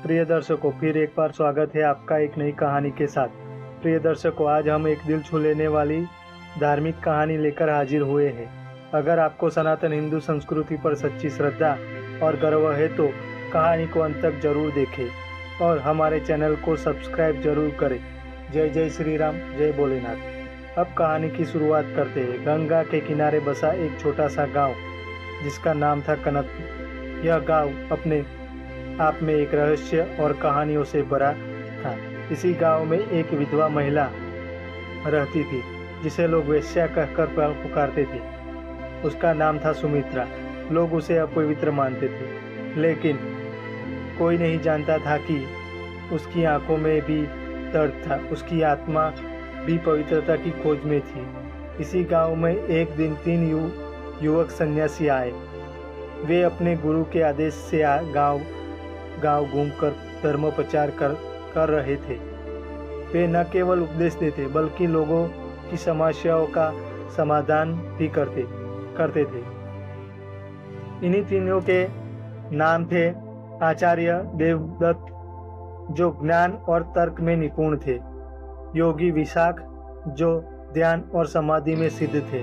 प्रिय दर्शकों, फिर एक बार स्वागत है आपका एक नई कहानी के साथ। प्रिय दर्शकों, आज हम एक दिल छू लेने वाली धार्मिक कहानी लेकर हाजिर हुए हैं। अगर आपको सनातन हिंदू संस्कृति पर सच्ची श्रद्धा और गर्व है तो कहानी को अंत तक जरूर देखें और हमारे चैनल को सब्सक्राइब जरूर करें। जय जय श्री राम, जय भोलेनाथ। अब कहानी की शुरुआत करते हैं। गंगा के किनारे बसा एक छोटा सा गांव जिसका नाम था कनकपुर। यह गांव अपने आप में एक रहस्य और कहानियों से भरा था। इसी गांव में एक विधवा महिला रहती थी जिसे लोग वेश्या कहकर पुकारते थे। उसका नाम था सुमित्रा। लोग उसे अपवित्र मानते थे, लेकिन कोई नहीं जानता था कि उसकी आंखों में भी दर्द था। उसकी आत्मा भी पवित्रता की खोज में थी। इसी गांव में एक दिन 3 युवक सन्यासी आए। वे अपने गुरु के आदेश से गांव घूमकर धर्म प्रचार कर रहे थे। वे न केवल उपदेश देते बल्कि लोगों की समस्याओं का समाधान भी करते थे। इन्हीं तीनों के नाम थे आचार्य देवदत्त, जो ज्ञान और तर्क में निपुण थे, योगी विशाख, जो ध्यान और समाधि में सिद्ध थे,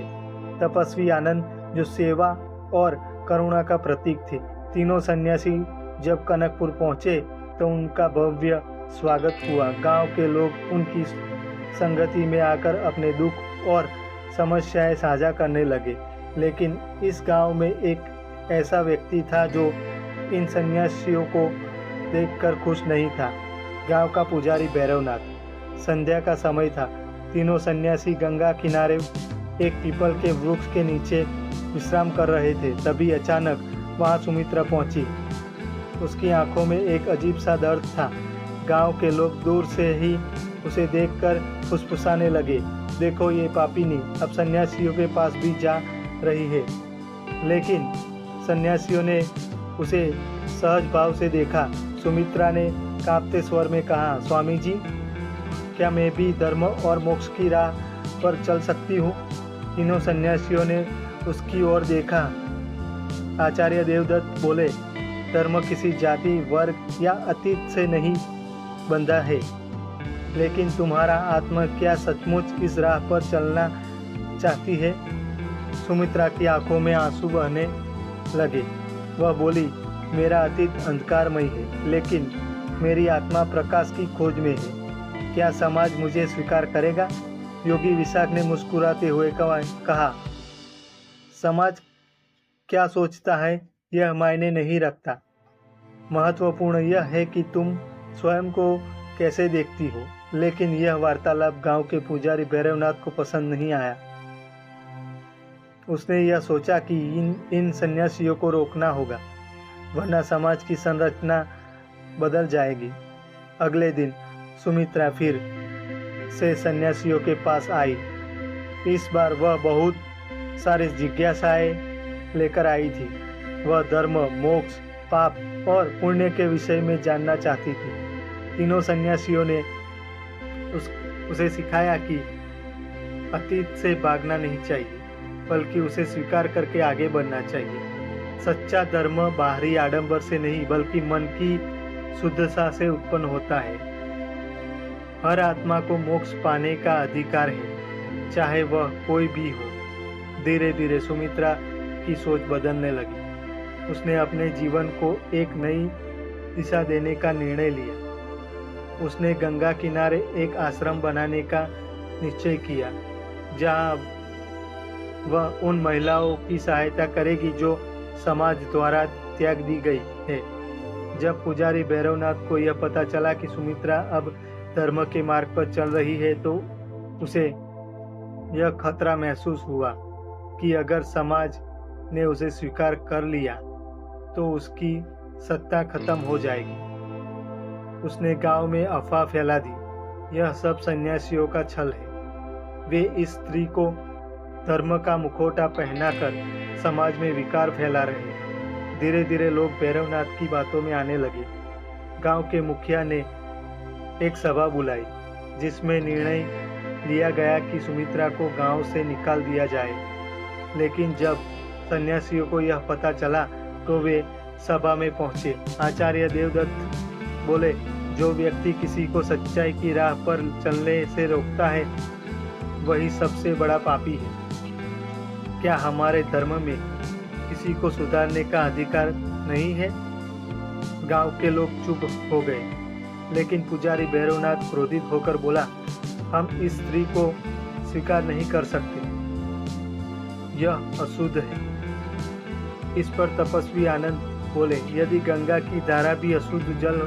तपस्वी आनंद, जो सेवा और करुणा का प्रतीक थे। तीनों सन्यासी जब कनकपुर पहुंचे तो उनका भव्य स्वागत हुआ। गांव के लोग उनकी संगति में आकर अपने दुख और समस्याएं साझा करने लगे। लेकिन इस गांव में एक ऐसा व्यक्ति था जो इन सन्यासियों को देखकर खुश नहीं था। गांव का पुजारी भैरवनाथ। संध्या का समय था। तीनों सन्यासी गंगा किनारे एक पीपल के वृक्ष के नीचे विश्राम कर रहे थे। तभी अचानक वहां सुमित्रा पहुंची। उसकी आंखों में एक अजीब सा दर्द था। गांव के लोग दूर से ही उसे देखकर फुसफुसाने लगे, देखो ये पापिनी अब सन्यासियों के पास भी जा रही है। लेकिन सन्यासियों ने उसे सहज भाव से देखा। सुमित्रा ने कांपते स्वर में कहा, स्वामी जी, क्या मैं भी धर्म और मोक्ष की राह पर चल सकती हूँ? तीनों सन्यासियों ने उसकी ओर देखा। आचार्य देवदत्त बोले, धर्म किसी जाति, वर्ग या अतीत से नहीं बंधा है, लेकिन तुम्हारा आत्मा क्या सचमुच इस राह पर चलना चाहती है? सुमित्रा की आंखों में आंसू बहने लगे। वह बोली, मेरा अतीत अंधकारमय है, लेकिन मेरी आत्मा प्रकाश की खोज में है। क्या समाज मुझे स्वीकार करेगा? योगी विशाख ने मुस्कुराते हुए कहा, समाज क्या सोचता है यह मायने नहीं रखता। महत्वपूर्ण यह है कि तुम स्वयं को कैसे देखती हो। लेकिन यह वार्तालाप गांव के पुजारी भैरवनाथ को पसंद नहीं आया। उसने यह सोचा कि इन सन्यासियों को रोकना होगा, वरना समाज की संरचना बदल जाएगी। अगले दिन सुमित्रा फिर से सन्यासियों के पास आई। इस बार वह बहुत सारी जिज्ञासाएं लेकर आई थी। वह धर्म, मोक्ष, पाप और पुण्य के विषय में जानना चाहती थी। तीनों सन्यासियों ने उसे सिखाया कि अतीत से भागना नहीं चाहिए, बल्कि उसे स्वीकार करके आगे बढ़ना चाहिए। सच्चा धर्म बाहरी आडंबर से नहीं, बल्कि मन की शुद्धता से उत्पन्न होता है। हर आत्मा को मोक्ष पाने का अधिकार है, चाहे वह कोई भी हो। धीरे धीरे सुमित्रा की सोच बदलने लगी। उसने अपने जीवन को एक नई दिशा देने का निर्णय लिया। उसने गंगा किनारे एक आश्रम बनाने का निश्चय किया, जहां वह उन महिलाओं की सहायता करेगी जो समाज द्वारा त्याग दी गई है। जब पुजारी भैरवनाथ को यह पता चला कि सुमित्रा अब धर्म के मार्ग पर चल रही है, तो उसे यह खतरा महसूस हुआ कि अगर समाज ने उसे स्वीकार कर लिया तो उसकी सत्ता खत्म हो जाएगी। उसने गांव में अफवाह फैला दी, यह सब सन्यासियों का छल है। वे इस स्त्री को धर्म का मुखौटा पहनाकर समाज में विकार फैला रहे हैं। धीरे धीरे लोग भैरवनाथ की बातों में आने लगे। गांव के मुखिया ने एक सभा बुलाई, जिसमें निर्णय लिया गया कि सुमित्रा को गांव से निकाल दिया जाए। लेकिन जब सन्यासियों को यह पता चला तो वे सभा में पहुंचे। आचार्य देवदत्त बोले, जो व्यक्ति किसी को सच्चाई की राह पर चलने से रोकता है वही सबसे बड़ा पापी है। क्या हमारे धर्म में किसी को सुधारने का अधिकार नहीं है? गांव के लोग चुप हो गए, लेकिन पुजारी भैरवनाथ क्रोधित होकर बोला, हम इस स्त्री को स्वीकार नहीं कर सकते, यह अशुद्ध है। इस पर तपस्वी आनंद बोले, यदि गंगा की धारा भी अशुद्ध जल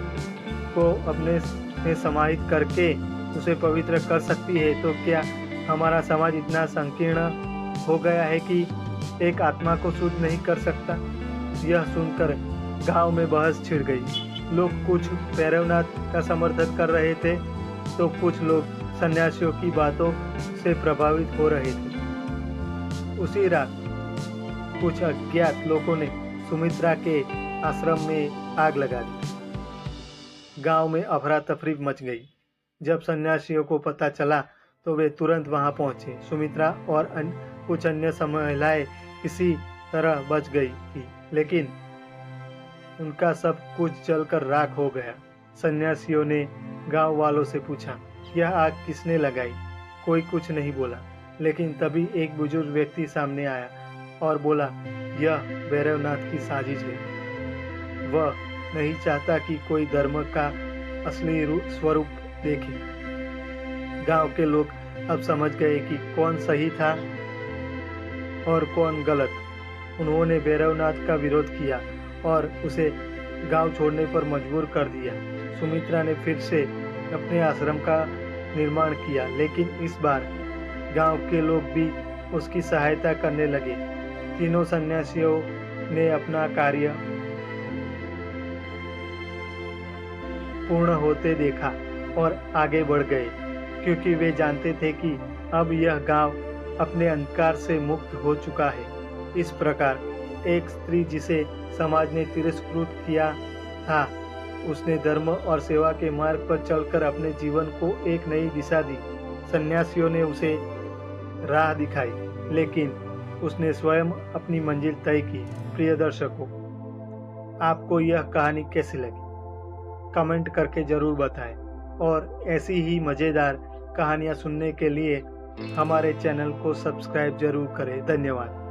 को अपने में समाहित करके उसे पवित्र कर सकती है, तो क्या हमारा समाज इतना संकीर्ण हो गया है कि एक आत्मा को शुद्ध नहीं कर सकता? यह सुनकर गांव में बहस छिड़ गई। लोग कुछ भैरवनाथ का समर्थन कर रहे थे तो कुछ लोग सन्यासियों की बातों से प्रभावित हो रहे थे। उसी रात कुछ अज्ञात लोगों ने सुमित्रा के आश्रम में आग लगा दी। गांव में अफरा तफरी मच गई। जब सन्यासियों को पता चला तो वे तुरंत वहां पहुंचे। सुमित्रा और कुछ अन्य महिलाएं किसी तरह बच गई थी, लेकिन उनका सब कुछ जलकर राख हो गया। सन्यासियों ने गांव वालों से पूछा, यह आग किसने लगाई? कोई कुछ नहीं बोला, लेकिन तभी एक बुजुर्ग व्यक्ति सामने आया और बोला, यह भैरवनाथ की साजिश है। वह नहीं चाहता कि कोई धर्म का असली स्वरूप देखे। गांव के लोग अब समझ गए कि कौन सही था और कौन गलत। उन्होंने भैरवनाथ का विरोध किया और उसे गांव छोड़ने पर मजबूर कर दिया। सुमित्रा ने फिर से अपने आश्रम का निर्माण किया, लेकिन इस बार गांव के लोग भी उसकी सहायता करने लगे। तीनों सन्यासियों ने अपना कार्य पूर्ण होते देखा और आगे बढ़ गए, क्योंकि वे जानते थे कि अब यह गांव अपने अंधकार से मुक्त हो चुका है। इस प्रकार एक स्त्री जिसे समाज ने तिरस्कृत किया था, उसने धर्म और सेवा के मार्ग पर चलकर अपने जीवन को एक नई दिशा दी। सन्यासियों ने उसे राह दिखाई, लेकिन उसने स्वयं अपनी मंजिल तय की। प्रिय दर्शकों, आपको यह कहानी कैसी लगी? कमेंट करके जरूर बताएं और ऐसी ही मज़ेदार कहानियाँ सुनने के लिए हमारे चैनल को सब्सक्राइब जरूर करें। धन्यवाद।